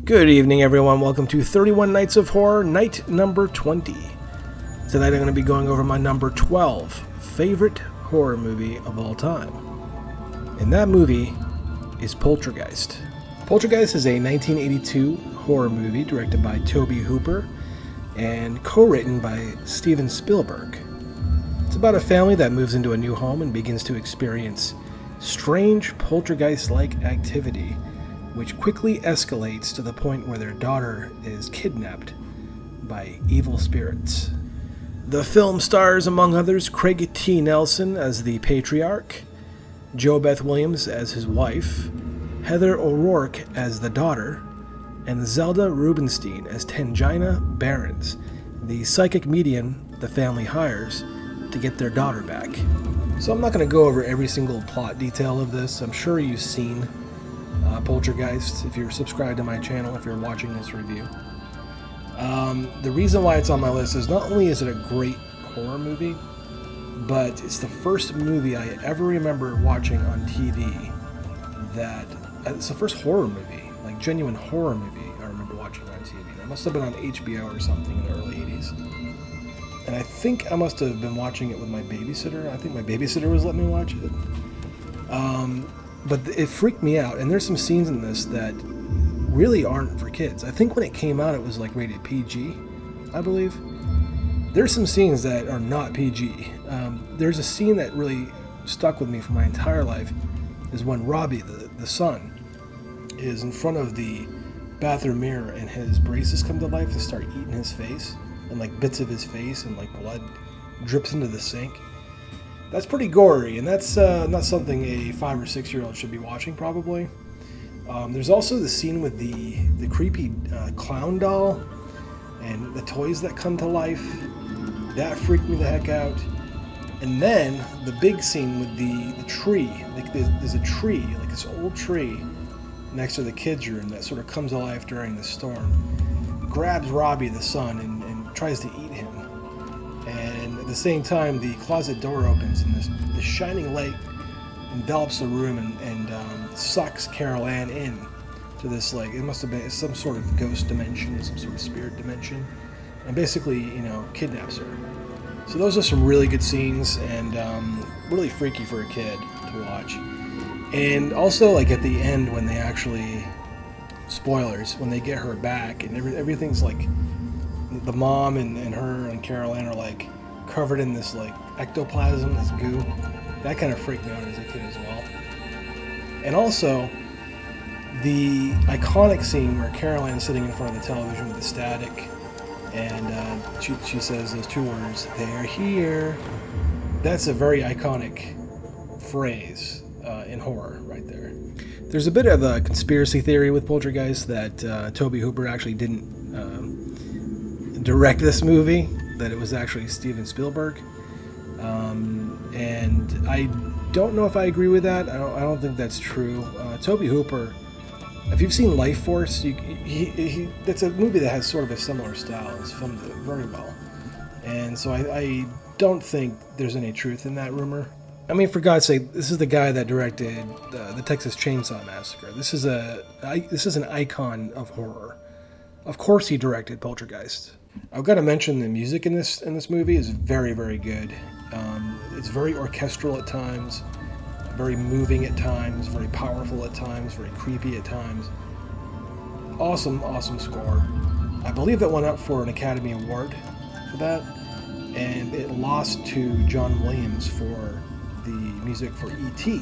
Good evening, everyone. Welcome to 31 Nights of Horror, night number 20. Tonight I'm going to be going over my number 12 favorite horror movie of all time. And that movie is Poltergeist. Poltergeist is a 1982 horror movie directed by Tobe Hooper and co-written by Steven Spielberg. It's about a family that moves into a new home and begins to experience strange poltergeist-like activity, which quickly escalates to the point where their daughter is kidnapped by evil spirits. The film stars, among others, Craig T. Nelson as the patriarch, Jo Beth Williams as his wife, Heather O'Rourke as the daughter, and Zelda Rubinstein as Tangina Barons, the psychic medium the family hires to get their daughter back. So I'm not going to go over every single plot detail of this. I'm sure you've seen Poltergeist if you're subscribed to my channel, if you're watching this review. The reason why it's on my list is not only is it a great horror movie, but it's the first movie I ever remember watching on TV that it's the first horror movie, like genuine horror movie I remember watching on TV. And it must have been on HBO or something in the early 80s. And I think I must have been watching it with my babysitter. I think my babysitter was letting me watch it. But it freaked me out, and there's some scenes in this that really aren't for kids. I think when it came out, it was like rated PG, I believe. There's some scenes that are not PG. There's a scene that really stuck with me for my entire life, is when Robbie, the son, is in front of the bathroom mirror, and his braces come to life and start eating his face, and like bits of his face, and like blood drips into the sink. That's pretty gory, and that's not something a 5 or 6 year old should be watching, probably. There's also the scene with the creepy clown doll and the toys that come to life. That freaked me the heck out. And then the big scene with the tree. Like there's a tree, like this old tree next to the kids' room that sort of comes to life during the storm. Grabs Robbie, the son, and tries to eat him. And at the same time, the closet door opens, and this shining light envelops the room and sucks Carol Ann in to this, like, it must have been some sort of ghost dimension, some sort of spirit dimension, and basically, you know, kidnaps her. So those are some really good scenes, and really freaky for a kid to watch. And also, like, at the end, when they actually, spoilers, when they get her back, and everything's like, the mom and her and Carol Ann are like covered in this like ectoplasm, this goo. That kind of freaked me out as a kid as well. And also the iconic scene where Carol Ann's sitting in front of the television with the static, and she says those two words, "They're here." That's a very iconic phrase in horror right there. There's a bit of a conspiracy theory with Poltergeist that Tobe Hooper actually didn't direct this movie, that it was actually Steven Spielberg, and I don't know if I agree with that. I don't think that's true. Tobe Hooper, if you've seen Life Force, that's a movie that has sort of a similar style. It's filmed very well, and so I don't think there's any truth in that rumor. I mean, for God's sake, this is the guy that directed the Texas Chainsaw Massacre. This is an icon of horror. Of course he directed Poltergeist. I've got to mention the music in this movie is very, very good. It's very orchestral at times, very moving at times, very powerful at times, very creepy at times. Awesome, awesome score. I believe it went up for an Academy Award for that, and it lost to John Williams for the music for E.T.,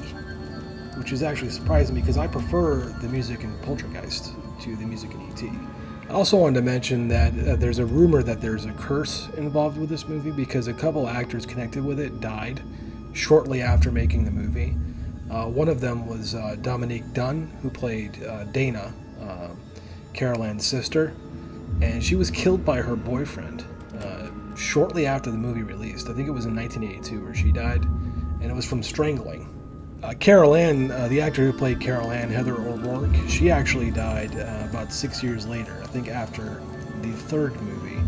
which is actually surprising because I prefer the music in Poltergeist to the music in E.T. I also wanted to mention that there's a rumor that there's a curse involved with this movie because a couple actors connected with it died shortly after making the movie. One of them was Dominique Dunn, who played Dana, Carol Ann's sister, and she was killed by her boyfriend shortly after the movie released. I think it was in 1982 where she died, and it was from strangling. Carol Ann, the actor who played Carol Ann, Heather O'Rourke, she actually died about 6 years later, I think after the third movie.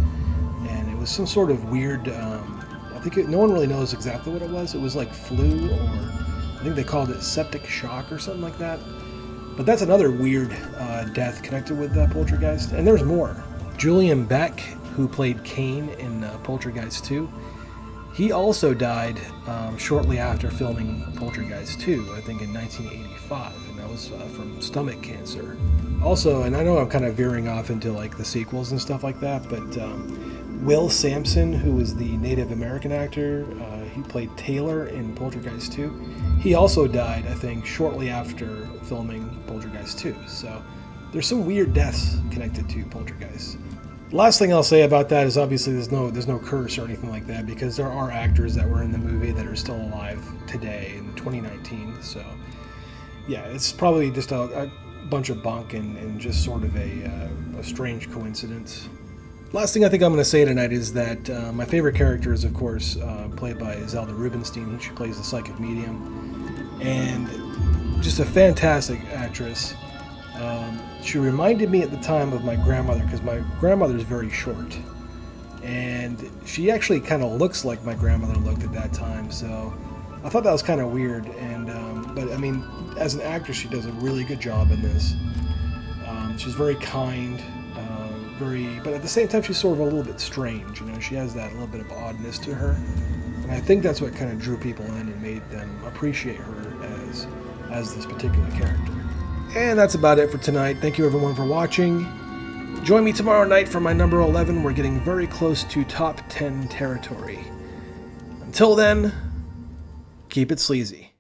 And it was some sort of weird, I think no one really knows exactly what it was. It was like flu, or I think they called it septic shock or something like that. But that's another weird death connected with Poltergeist. And there's more. Julian Beck, who played Kane in Poltergeist 2, he also died shortly after filming Poltergeist 2, I think in 1985, and that was from stomach cancer. Also, and I know I'm kind of veering off into like the sequels and stuff like that, but Will Sampson, who was the Native American actor, he played Taylor in Poltergeist 2. He also died, I think, shortly after filming Poltergeist 2. So there's some weird deaths connected to Poltergeist. Last thing I'll say about that is obviously there's no curse or anything like that, because there are actors that were in the movie that are still alive today in 2019. So yeah, it's probably just a bunch of bunk and just sort of a strange coincidence. Last thing I think I'm going to say tonight is that my favorite character is, of course, played by Zelda Rubinstein. She plays the psychic medium, and just a fantastic actress. She reminded me at the time of my grandmother, because my grandmother is very short, and she actually kind of looks like my grandmother looked at that time. So I thought that was kind of weird, and but I mean, as an actress, she does a really good job in this. She's very kind. But at the same time, she's sort of a little bit strange. You know, she has that little bit of oddness to her, and I think that's what kind of drew people in and made them appreciate her as this particular character. And that's about it for tonight. Thank you everyone for watching. Join me tomorrow night for my number 11. We're getting very close to top 10 territory. Until then, keep it sleazy.